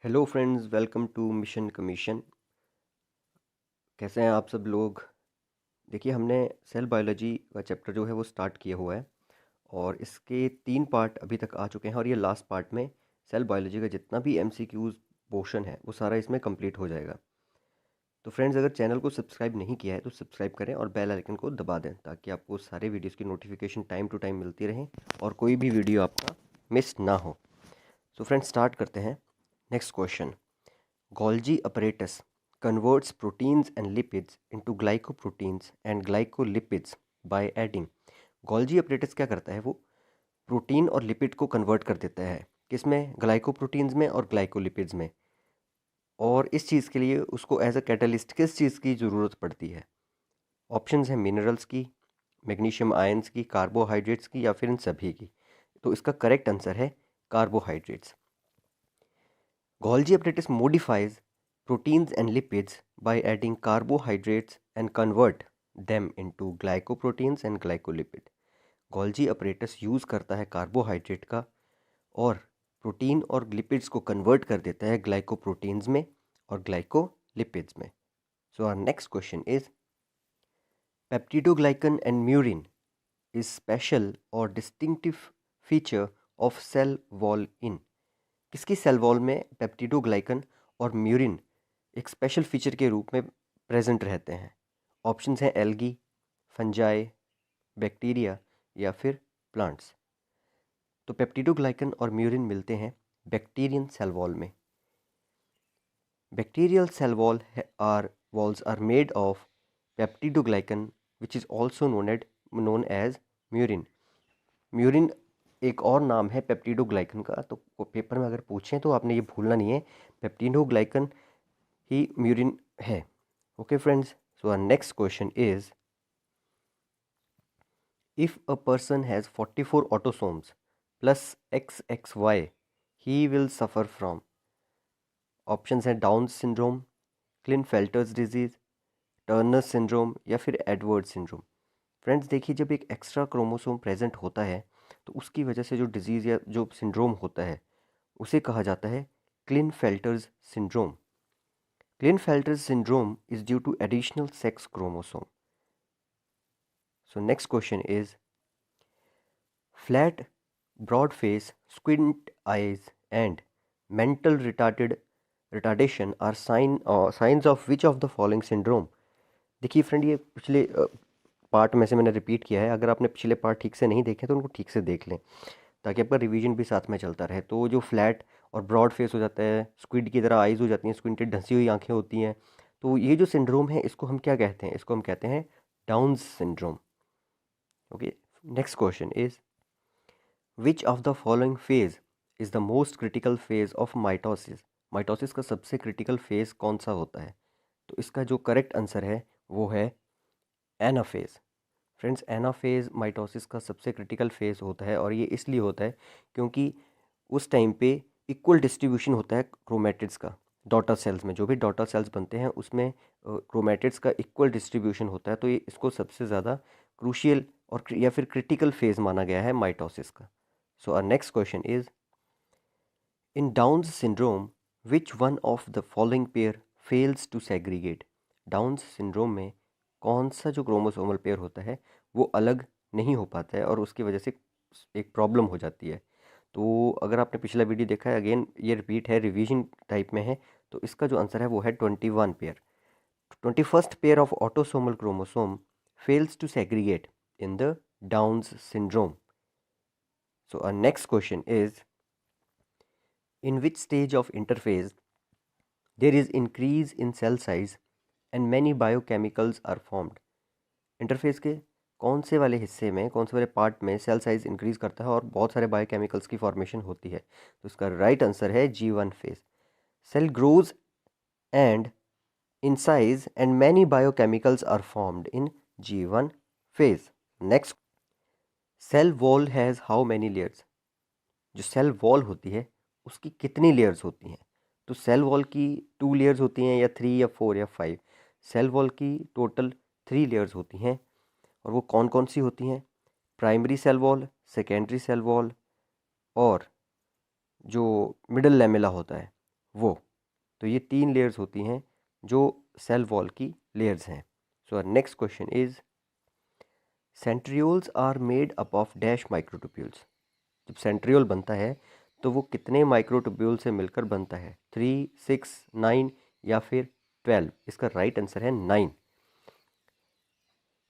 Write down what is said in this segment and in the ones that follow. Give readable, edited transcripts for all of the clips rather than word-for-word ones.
Hello friends, welcome to mission commission. कैसे हैं आप सब लोग। देखिए, हमने सेल बायोलॉजी का चैप्टर जो है वो स्टार्ट किया हुआ है और इसके 3 पार्ट अभी तक आ चुके हैं और ये लास्ट पार्ट में सेल बायोलॉजी का जितना भी एमसीक्यूज पोर्शन है वो सारा इसमें कंप्लीट हो जाएगा। तो फ्रेंड्स, अगर चैनल को सब्सक्राइब नहीं किया है तो सब्सक्राइब करें और बेल आइकन को दबा दें ताकि आपको सारे वीडियोज़ की नोटिफिकेशन टाइम टू टाइम मिलती रहे और कोई भी वीडियो आपका मिस ना हो। सो फ्रेंड्स, स्टार्ट करते हैं। Next question. Golgi apparatus converts proteins and lipids into glycoproteins and glycolipids by adding। Golgi apparatus क्या करता है, वो प्रोटीन और लिपिड को कन्वर्ट कर देता है। किसमें? ग्लाइकोप्रोटीन्स में और ग्लाइकोलिपिड्स में। और इस चीज़ के लिए उसको एज अ कैटलिस्ट किस चीज़ की ज़रूरत पड़ती है? ऑप्शंस हैं मिनरल्स की, मैग्नीशियम आयंस की, कार्बोहाइड्रेट्स की या फिर इन सभी की। तो इसका करेक्ट आंसर है carbohydrates. Golgi apparatus modifies proteins and lipids by adding carbohydrates and convert them into glycoproteins and glycolipid। Golgi apparatus use करता है कार्बोहाइड्रेट का और प्रोटीन और लिपिड्स को कन्वर्ट कर देता है ग्लाइकोप्रोटीन्स में और ग्लाइकोलिपिड्स में। So our next question is peptidoglycan and murein is special और distinctive feature of cell wall in. किसकी सेल वॉल में पेप्टिडोग्लाइकन और म्यूरिन एक स्पेशल फीचर के रूप में प्रेजेंट रहते हैं? ऑप्शंस हैं एल्गी, फंजाई, बैक्टीरिया या फिर प्लांट्स। तो पेप्टिडोग्लाइकन और म्यूरिन मिलते हैं बैक्टीरियन सेल वॉल में। Bacterial cell walls are made of peptidoglycan which is also known as murein. Murein एक और नाम है पेप्टिडोग्लाइकन का, तो पेपर में अगर पूछें तो आपने ये भूलना नहीं है, पेप्टिडोग्लाइकन ही म्यूरिन है। Okay friends, so our next question is if a person has 44 autosomes plus XXY he will suffer from. Options हैं Down syndrome, Klinefelter's disease, Turner syndrome या फिर एडवर्ड सिंड्रोम। फ्रेंड्स देखिए, जब एक एक्स्ट्रा क्रोमोसोम प्रेजेंट होता है तो उसकी वजह से जो डिजीज़ या जो सिंड्रोम होता है उसे कहा जाता है Klinefelter's syndrome. Klinefelter's syndrome is due to additional sex chromosome. So next question is flat, broad face, squint eyes and mental retardation are signs of which of the following syndrome। देखिए friend, ये पिछले part में से मैंने repeat किया है। अगर आपने पिछले पार्ट ठीक से नहीं देखे तो उनको ठीक से देख लें ताकि आपका रिवीजन भी साथ में चलता रहे। तो जो फ्लैट और ब्रॉड फेस हो जाता है, स्क्विड की तरह आइज़ हो जाती हैं, स्क्विंटेड धंसी हुई आंखें होती हैं, तो ये जो सिंड्रोम है इसको हम क्या कहते हैं? इसको हम कहते हैं Down syndrome. Okay, next question is which of the following phase is the most critical phase of mitosis. Mitosis का सबसे क्रिटिकल फेज कौन सा होता है? तो इसका जो करेक्ट आंसर है वो है एनाफेज। फ्रेंड्स, एनाफेज माइटोसिस का सबसे क्रिटिकल फेज होता है और ये इसलिए होता है क्योंकि उस टाइम पे इक्वल डिस्ट्रीब्यूशन होता है क्रोमेटिड्स का। डॉटर सेल्स में जो भी डॉटर सेल्स बनते हैं उसमें क्रोमेटिड्स का इक्वल डिस्ट्रीब्यूशन होता है, तो ये इसको सबसे ज़्यादा क्रूशियल और या फिर क्रिटिकल फेज माना गया है माइटोसिस का। So our next question is in Down's syndrome which one of the following pair fails to segregate. Down's syndrome में कौन सा जो क्रोमोसोमल पेयर होता है वो अलग नहीं हो पाता है और उसकी वजह से एक प्रॉब्लम हो जाती है। तो अगर आपने पिछला वीडियो देखा है, अगेन ये रिपीट है, रिवीजन टाइप में है, तो इसका जो आंसर है वो है 21 pair. 21st pair of autosomal chromosome fails to segregate in the Down's syndrome. So our next question is in which stage of interphase there is increase in cell size and many biochemicals are formed. Interphase के कौन से वाले हिस्से में, कौन से वाले part में सेल साइज इंक्रीज करता है और बहुत सारे बायोकेमिकल्स की फॉर्मेशन होती है? तो इसका राइट आंसर है G1 phase. Cell grows and in size and many biochemicals are formed in G1 phase. Next, cell wall has how many layers. जो सेल वॉल होती है उसकी कितनी लेयर्स होती हैं? तो सेल वॉल की 2 लेयर्स होती हैं या 3 या 4 या 5? सेल वॉल की टोटल 3 लेयर्स होती हैं और वो कौन कौन सी होती हैं? Primary cell wall, secondary cell wall और जो मिडल लैमेला होता है वो। तो ये 3 लेयर्स होती हैं जो सेल वॉल की लेयर्स हैं। So next question is centrioles are made up of dash microtubules. जब सेंट्रियोल बनता है तो वो कितने माइक्रोट्यूब्यूल से मिलकर बनता है? 3, 6, 9 या फिर 12? इसका राइट आंसर है 9।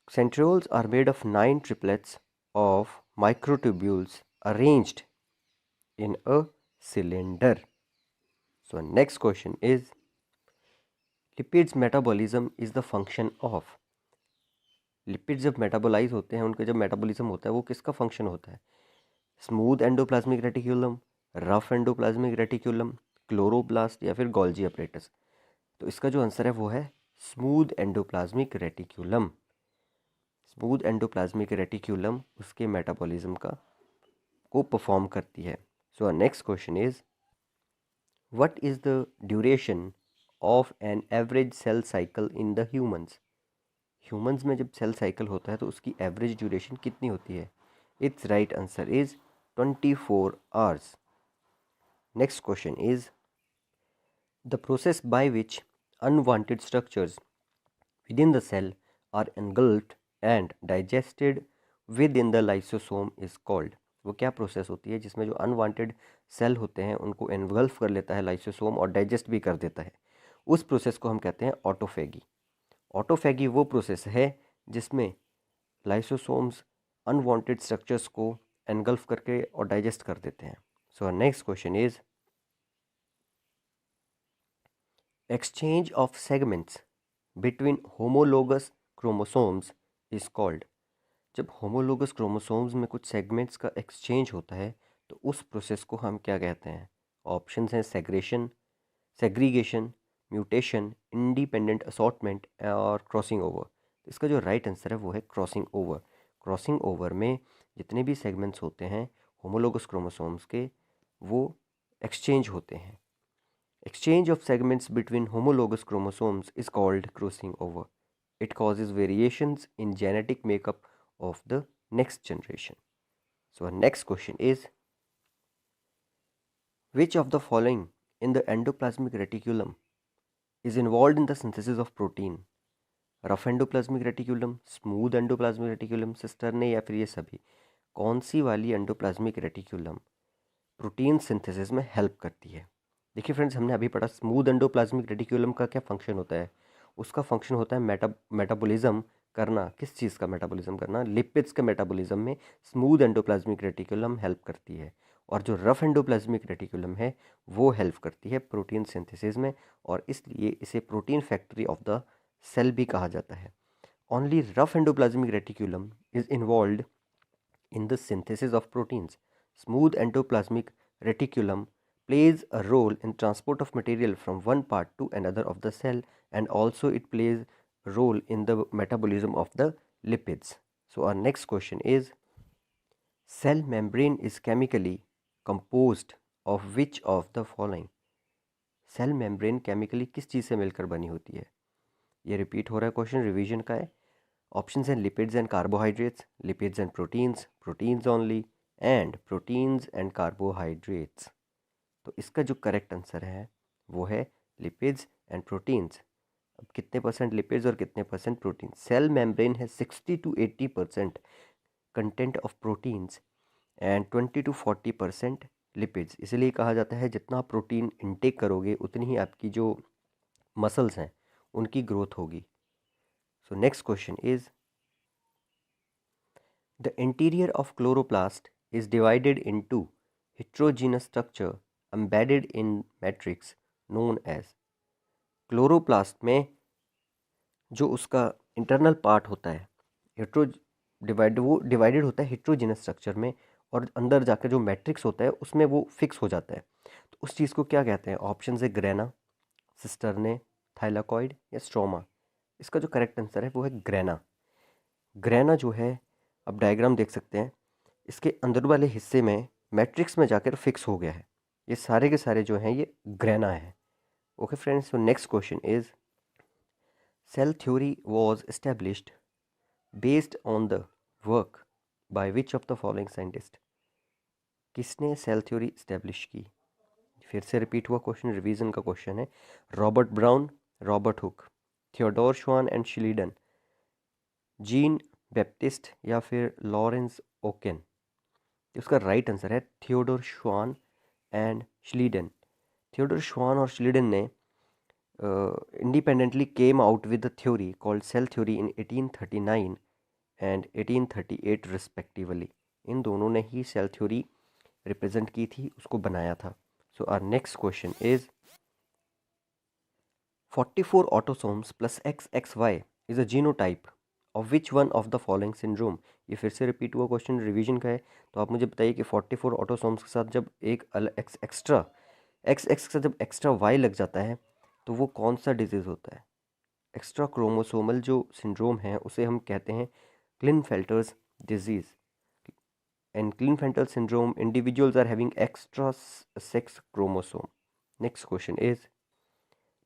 Centrioles are made of 9 triplets of microtubules arranged in a cylinder. So next question is lipids metabolism is the function of। Lipid जब मेटाबोलाइज होते हैं, उनका जब मेटाबॉलिज्म होता है वो किसका फंक्शन होता है? Smooth endoplasmic reticulum, rough endoplasmic reticulum, chloroplast या फिर गोल्जी अपरेटस? तो इसका जो आंसर है वो है smooth endoplasmic reticulum. Smooth endoplasmic reticulum उसके मेटाबॉलिज्म को परफॉर्म करती है। So next question is what is the duration of an average cell cycle in the humans? Humans में जब सेल साइकिल होता है तो उसकी एवरेज ड्यूरेशन कितनी होती है? It's right answer is 24 hours. Next question is the process by which unwanted structures within the cell are engulfed and digested within the lysosome is called। वो क्या प्रोसेस होती है जिसमें जो अनवांटेड सेल होते हैं उनको एनगल्फ कर लेता है लाइसोसोम और डाइजेस्ट भी कर देता है? उस प्रोसेस को हम कहते हैं ऑटोफेगी। ऑटोफेगी वो प्रोसेस है जिसमें लाइसोसोम्स अनवांटेड स्ट्रक्चर्स को एनगल्फ करके और डाइजेस्ट कर देते हैं। So next question is exchange of segments between homologous chromosomes is called. जब होमोलोगस क्रोमोसोम्स में कुछ सेगमेंट्स का एक्सचेंज होता है तो उस प्रोसेस को हम क्या कहते हैं? ऑप्शंस हैं segregation, segregation, mutation, independent assortment और क्रॉसिंग ओवर। इसका जो राइट आंसर है वो है क्रॉसिंग ओवर। क्रॉसिंग ओवर में जितने भी सेगमेंट्स होते हैं होमोलोगस क्रोमोसोम्स के वो एक्सचेंज होते हैं। Exchange of segments between homologous chromosomes is called crossing over. It causes variations in genetic makeup of the next generation. So our next question is which of the following in the endoplasmic reticulum is involved in the synthesis of protein? Rough endoplasmic reticulum, smooth endoplasmic reticulum, cisternae या फिर ये सभी? कौन सी वाली endoplasmic reticulum protein synthesis में help करती है? देखिए फ्रेंड्स, हमने अभी पढ़ा स्मूथ एंडोप्लाज्मिक रेटिकुलम का क्या फंक्शन होता है। उसका फंक्शन होता है मेटाबॉलिज्म करना। किस चीज़ का मेटाबॉलिज्म करना? लिपिड्स के मेटाबॉलिज्म में स्मूथ एंडोप्लाज्मिक रेटिकुलम हेल्प करती है, और जो रफ एंडोप्लाज्मिक रेटिकुलम है वो हेल्प करती है प्रोटीन सिंथेसिस में, और इसलिए इसे protein factory of the cell भी कहा जाता है। Only rough endoplasmic reticulum is involved in the synthesis of proteins. Smooth endoplasmic reticulum plays a role in transport of material from one part to another of the cell, and also it plays a role in the metabolism of the lipids. So our next question is cell membrane is chemically composed of which of the following? Cell membrane chemically किस चीज़ से मिलकर बनी होती है? ये repeat हो रहा है क्वेश्चन, रिवीजन का है। ऑप्शंस हैं lipids and carbohydrates, lipids and proteins, proteins only, and proteins and carbohydrates. तो इसका जो करेक्ट आंसर है वो है लिपिड्स एंड प्रोटीन्स। अब कितने परसेंट लिपिड्स और कितने परसेंट प्रोटीन? सेल मेम्ब्रेन है 60 to 80% content of proteins and 20 to 40% lipids. इसलिए कहा जाता है जितना आप प्रोटीन इनटेक करोगे उतनी ही आपकी जो मसल्स हैं उनकी ग्रोथ होगी। सो next question is the interior of chloroplast is divided into heterogeneous structure embedded in matrix known as। Chloroplast में जो उसका इंटरनल पार्ट होता है हेट्रो वो डिवाइडेड होता है हेट्रोजेनस स्ट्रक्चर में, और अंदर जाकर जो मैट्रिक्स होता है उसमें वो फिक्स हो जाता है। तो उस चीज़ को क्या कहते हैं? ऑप्शन है ग्रेना, सिस्टर्ने, थाइलाकॉइड या स्ट्रोमा। इसका जो करेक्ट आंसर है वो है ग्रेना। ग्रेना जो है, अब डायग्राम देख सकते हैं, इसके अंदर वाले हिस्से में मैट्रिक्स में जाकर फिक्स हो गया है। ये सारे के सारे जो हैं ये ग्रेना है। Okay friends, so next question is cell theory was established based on the work by which of the following scientist? किसने सेल थ्योरी इस्टेब्लिश की? फिर से रिपीट हुआ क्वेश्चन, रिवीजन का क्वेश्चन है। Robert Brown, Robert Hooke, Theodore Schwann and Schleiden, Jean Baptiste या फिर Lorenz Oken. उसका राइट आंसर है Theodore Schwann and Schleiden. Theodore Schwann और श्लीडन ने independently came out with a theory called cell theory in 1839 and 1838 respectively. इन दोनों ने ही cell theory represent की थी, उसको बनाया था। So our next question is 44 autosomes plus XXY is a genotype of which one of the following syndrome? ये फिर से रिपीट हुआ क्वेश्चन, रिवीजन का है। तो आप मुझे बताइए कि 44 ऑटोसोम्स के साथ जब एक एक्स्ट्रा एक्स एक्स के साथ जब एक्स्ट्रा वाई लग जाता है तो वो कौन सा डिजीज़ होता है? एक्स्ट्रा क्रोमोसोमल जो सिंड्रोम है उसे हम कहते हैं Klinefelter's disease. And Klinefelter syndrome individuals are having extra sex chromosome. Next question is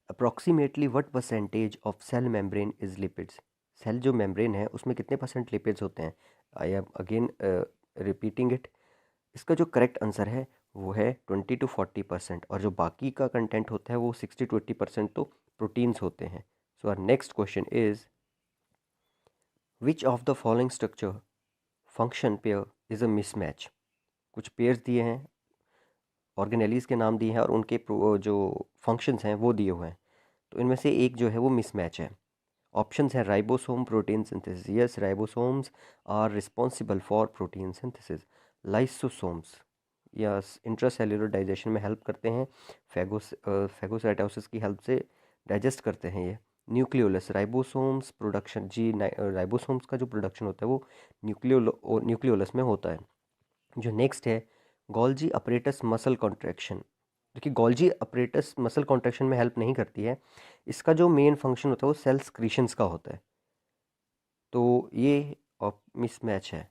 approximately what percentage of cell membrane is lipids? Cell जो मेम्ब्रेन है उसमें कितने परसेंट लिपिड्स होते हैं? I am again repeating it. इसका जो correct answer है वो है 20 to 40%, और जो बाकी का कंटेंट होता है वो 60 to 80% तो प्रोटीन्स होते हैं। So our next question is which of the following structure function pair is a mismatch? कुछ पेयर्स दिए हैं, ऑर्गेनेलीज के नाम दिए हैं और उनके जो फंक्शंस हैं वो दिए हुए हैं। तो इनमें से एक जो है वो मिसमैच है। ऑप्शंस हैं ribosome protein synthesis, yes ribosomes are responsible for protein synthesis. Lysosomes yes intracellular digestion में हेल्प करते हैं, फैगोसाइटोसिस की हेल्प से डाइजेस्ट करते हैं ये। न्यूक्लियोलस राइबोसोम्स प्रोडक्शन, जी राइबोसोम्स का जो प्रोडक्शन होता है वो न्यूक्लियोलस में होता है। जो नेक्स्ट है गोल्जी अपरेटस मसल कॉन्ट्रैक्शन। देखिए गोल्जी अपरेटस मसल कॉन्ट्रैक्शन में हेल्प नहीं करती है, इसका जो मेन फंक्शन होता है वो सेल सक्रीशंस का होता है। तो ये मिसमैच है।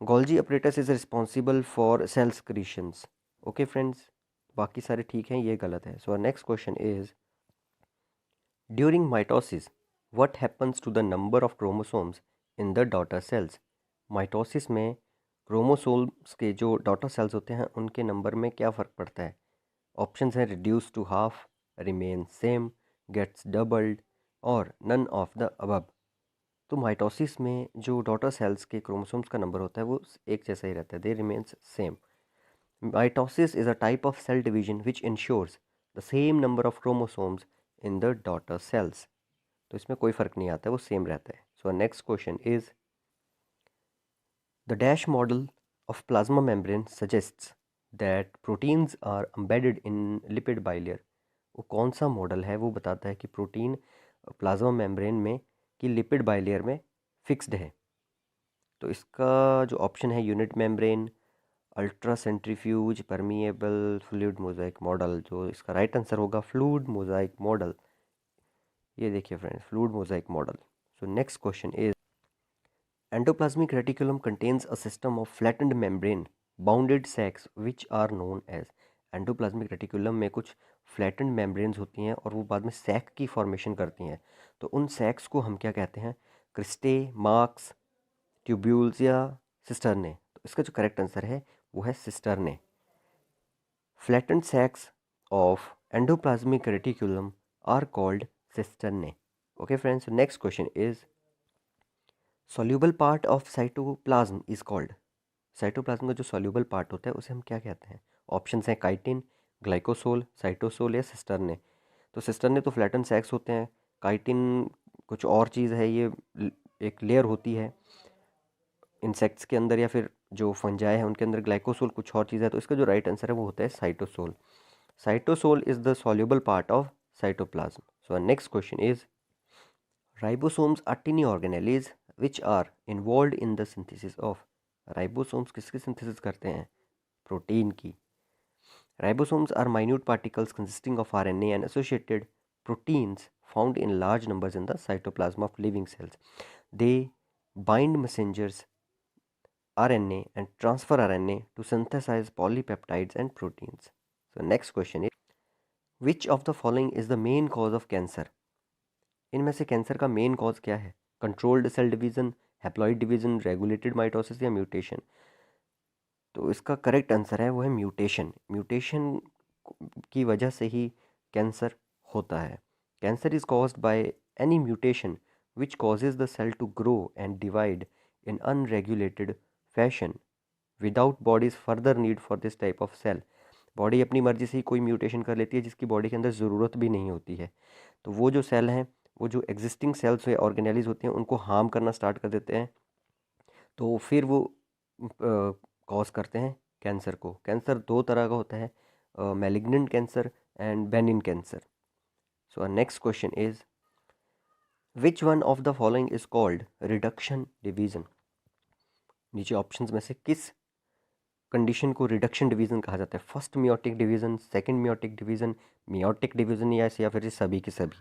Golgi apparatus is responsible for cell secretions. Okay friends, बाकी सारे ठीक हैं, ये गलत है। So next question is during mitosis what happens to the number of chromosomes in the daughter cells? Mitosis में क्रोमोसोम्स के जो डॉटर सेल्स होते हैं उनके नंबर में क्या फ़र्क पड़ता है? ऑप्शंस हैं reduce to half, remain same, gets doubled और नन ऑफ द अबव। तो माइटोसिस में जो डॉटर सेल्स के क्रोमोसोम्स का नंबर होता है वो एक जैसा ही रहता है, they remains same. Mitosis is a type of cell division which ensures the same number of chromosomes in the daughter cells. तो इसमें कोई फ़र्क नहीं आता है, वो सेम रहता है। So next question is the dash model of plasma membrane suggests that proteins are embedded in lipid bilayer। वो कौन सा मॉडल है वो बताता है कि प्रोटीन प्लाज्मा मेम्ब्रेन में कि लिपिड बाइलेयर में फिक्स्ड है? तो इसका जो ऑप्शन है unit membrane, ultra centrifuge, permeable, fluid Mosaic model. जो इसका राइट आंसर होगा फ्लूइड मोजाइक मॉडल। ये देखिए friends, fluid Mosaic model. So next question is endoplasmic reticulum contains a system of flattened membrane bounded sacs which are known as। Endoplasmic reticulum में कुछ flattened membranes होती हैं और वो बाद में सैक की फॉर्मेशन करती हैं। तो उन सैक्स को हम क्या कहते हैं? क्रिस्टे, मार्क्स, ट्यूब्यूल्स या सिस्टर्ने। तो इसका जो करेक्ट आंसर है वो है cisternae. Flattened sacs of endoplasmic reticulum are called cisternae. Okay friends, next question is soluble part of cytoplasm is called. Cytoplasm का जो सॉल्यूबल पार्ट होता है उसे हम क्या कहते हैं? ऑप्शंस हैं काइटिन, ग्लाइकोसोल, साइटोसोल या सिस्टर्ने। तो सिस्टर्ने तो फ्लैटन सैक्स होते हैं, काइटिन कुछ और चीज़ है, ये एक लेयर होती है इंसेक्ट्स के अंदर या फिर जो फंजाई है उनके अंदर, ग्लाइकोसोल कुछ और चीज़ है। तो इसका जो राइट आंसर है वो होता है cytosol. Cytosol is the soluble part of cytoplasm. So next question is ribosomes are tiny organelles which are involve in the synthesis of. Ribosomes किसकी सिंथेसिस करते हैं? प्रोटीन की। Ribosomes are minute particles consisting of RNA and associated proteins found in large numbers in the cytoplasm of living cells. They bind messengers RNA and transfer RNA to synthesize polypeptides and proteins. So next question is which of the following is the main cause of cancer? इनमें से cancer का main cause क्या है? Controlled cell division, haploid division, regulated mitosis या mutation. तो इसका correct answer है वो है म्यूटेशन। म्यूटेशन की वजह से ही कैंसर होता है। Cancer is caused by any mutation which causes the cell to grow and divide in unregulated fashion without body's further need for this type of cell. Body अपनी मर्जी से ही कोई म्यूटेशन कर लेती है जिसकी बॉडी के अंदर ज़रूरत भी नहीं होती है। तो वो जो सेल हैं, वो जो एग्जिस्टिंग सेल्स या ऑर्गेनेलिज होते हैं उनको हार्म करना स्टार्ट कर देते हैं, तो फिर वो कॉज करते हैं कैंसर को। कैंसर दो तरह का होता है, malignant cancer and Benin cancer. So next question is which one of the following is called reduction division. नीचे ऑप्शंस में से किस कंडीशन को रिडक्शन डिवीजन कहा जाता है? First meiotic division, second meiotic division, meiotic division, या फिर सभी के सभी।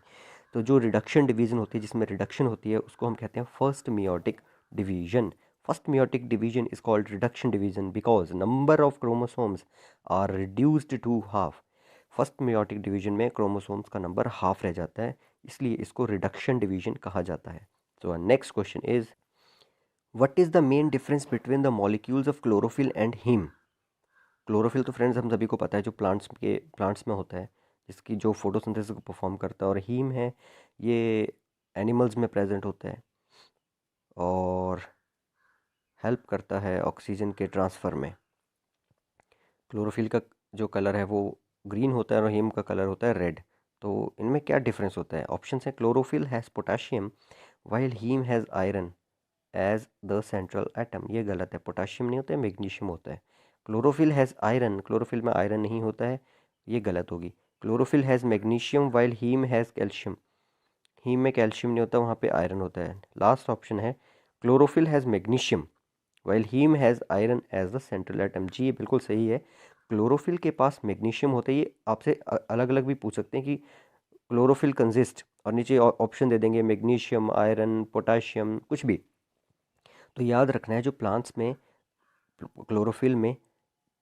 तो जो रिडक्शन डिवीजन होती है जिसमें रिडक्शन होती है उसको हम कहते हैं first meiotic division. First meiotic division is called reduction division because number of chromosomes are reduced to half. First meiotic division में क्रोमोसोम्स का नंबर हाफ रह जाता है, इसलिए इसको रिडक्शन डिवीजन कहा जाता है। So next question is what is the main difference between the molecules of chlorophyll and heme. Chlorophyll तो फ्रेंड्स हम सभी को पता है जो प्लांट्स में होता है, जिसकी जो फोटोसिंथेसिस को परफॉर्म करता है, और हीम है ये एनिमल्स में प्रेजेंट होता है और हेल्प करता है ऑक्सीजन के ट्रांसफ़र में। क्लोरोफिल का जो कलर है वो ग्रीन होता है और हीम का कलर होता है रेड। तो इनमें क्या डिफरेंस होता है? ऑप्शन है chlorophyll has potassium while heme has iron as the central atom. ये गलत है, पोटाशियम नहीं होता है, मैग्नीशियम होता है। क्लोरोफिल हैज़ आयरन, क्लोरोफिल में आयरन नहीं होता है, ये गलत होगी। Chlorophyll has magnesium while heme has calcium, heme में कैल्शियम नहीं होता, वहाँ पे आयरन होता है। लास्ट ऑप्शन है chlorophyll has magnesium while heme has iron as the central atom. जी ये बिल्कुल सही है, क्लोरोफिल के पास मैग्नीशियम होता है। ये आपसे अलग अलग भी पूछ सकते हैं कि क्लोरोफिल कंजिस्ट, और नीचे ऑप्शन दे देंगे मैग्नीशियम, आयरन, पोटाशियम, कुछ भी। तो याद रखना है जो प्लांट्स में क्लोरोफिल में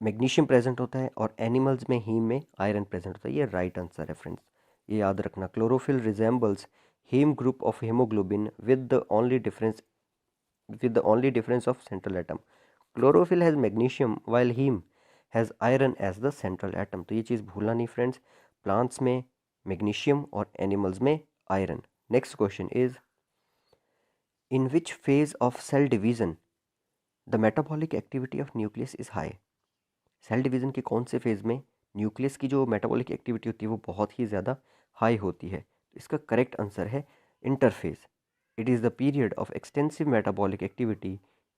मैग्नीशियम प्रेजेंट होता है और एनिमल्स में हीम में आयरन प्रेजेंट होता है। ये राइट आंसर है फ्रेंड्स, ये याद रखना। Chlorophyll resembles heme group of hemoglobin with the only difference of central atom. Chlorophyll has magnesium while heme has iron as the central atom. तो ये चीज़ भूलना नहीं फ्रेंड्स, प्लांट्स में मैग्नीशियम और एनिमल्स में iron. Next question is in which phase of cell division the metabolic activity of nucleus is high. Cell division के कौन से फेज में न्यूक्लियस की जो मेटाबॉलिक एक्टिविटी होती है वो बहुत ही ज़्यादा हाई होती है? इसका करेक्ट आंसर है interphase. It is the period of extensive metabolic activity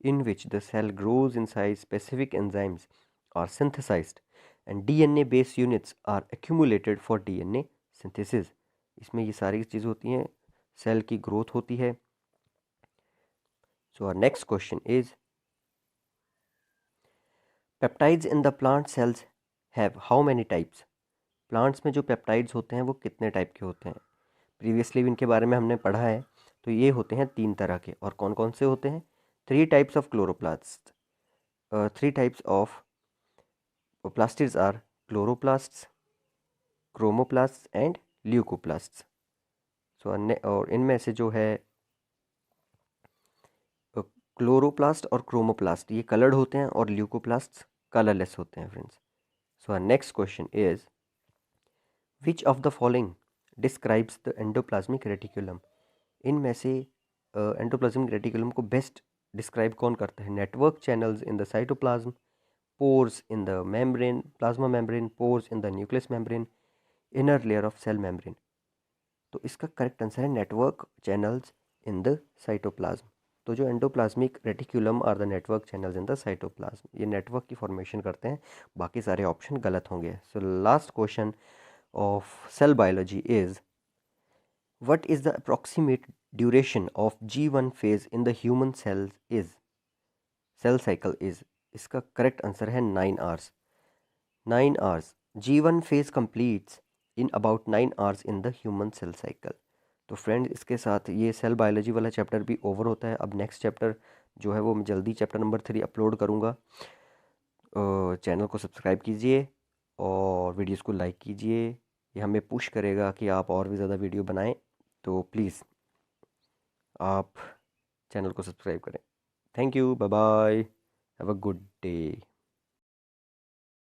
in which the cell grows in size, specific enzymes are synthesized, and DNA-based units are accumulated for DNA synthesis. इसमें ये सारी चीज़ होती हैं, cell की growth होती है। So our next question is peptides in the plant cells have how many types? Plants में जो पेप्टाइड्स होते हैं वो कितने टाइप के होते हैं? प्रीवियसली भी इनके बारे में हमने पढ़ा है। तो ये होते हैं 3 तरह के, और कौन कौन से होते हैं? 3 types of chloroplast, 3 types of plastids are chloroplasts, chromoplasts and leucoplasts. So और इनमें से जो है क्लोरोप्लास्ट और क्रोमोप्लास्ट ये कलर्ड होते हैं और ल्यूकोप्लास्ट्स कलरलेस होते हैं friends. So next question is which of the following describes the endoplasmic reticulum. इनमें से एंडोप्लाज्मिक रेटिकुलम को बेस्ट डिस्क्राइब कौन करता है? Network channels in the cytoplasm, pores in the membrane, plasma membrane, pores in the nucleus membrane, inner layer of cell membrane. तो इसका correct answer है network channels in the cytoplasm. तो जो endoplasmic reticulum are the network channels in the cytoplasm, ये network की formation करते हैं, बाकी सारे ऑप्शन गलत होंगे। So last question of cell biology is what is the approximate duration of G1 phase in the human cells is cell cycle is। इसका correct answer है 9 hours। 9 hours G1 phase completes in about 9 hours in the human cell cycle। तो friend इसके साथ ये cell biology वाला chapter भी over होता है। अब नेक्स्ट चैप्टर जो है वो मैं जल्दी चैप्टर नंबर 3 अपलोड करूँगा। चैनल को सब्सक्राइब कीजिए और वीडियोस को लाइक कीजिए, ये हमें पुश करेगा कि आप और भी ज़्यादा वीडियो बनाएं। तो प्लीज़ आप चैनल को सब्सक्राइब करें। Thank you, bye bye, have a good day.